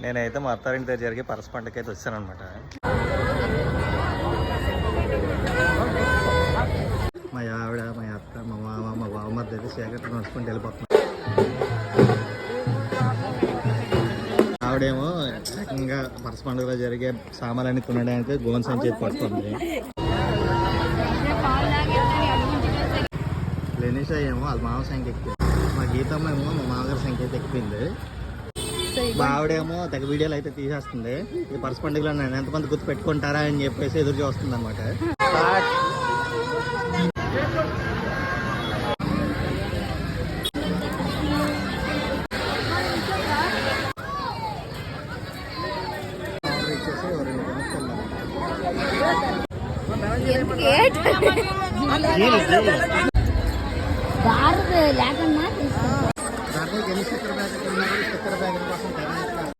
నేనైతే మా అత్తారింటి దగ్గర జరిగే పరస పండుగకి అయితే వచ్చాను అనమాట. మా ఆవిడ, మా అత్త, మా మామ, మా బావమర్ది అయితే చీకట్లో నడుచుకుంటూ వెళ్ళిపోతున్నాం. ఆవిడేమో ఏకంగా పరస పండుగలో జరిగే సామాన్లన్నీ తినడానికి గోన్ సంచి పడుతుంది. లెనిషా ఏమో వాళ్ళ మామ సంఖ్య ఎక్కువ, మా గీతమ్మ ఏమో మా మామగారి సంఖ్య అయితే ఎక్కువైంది. మా ఆవిడేమో తెగ వీడియోలు అయితే తీసేస్తుంది. ఈ పరస పండుగలో నేను ఎంతమంది గుర్తు పెట్టుకుంటారా అని చెప్పేసి ఎదురు చూస్తుంది అనమాట. లేకుండా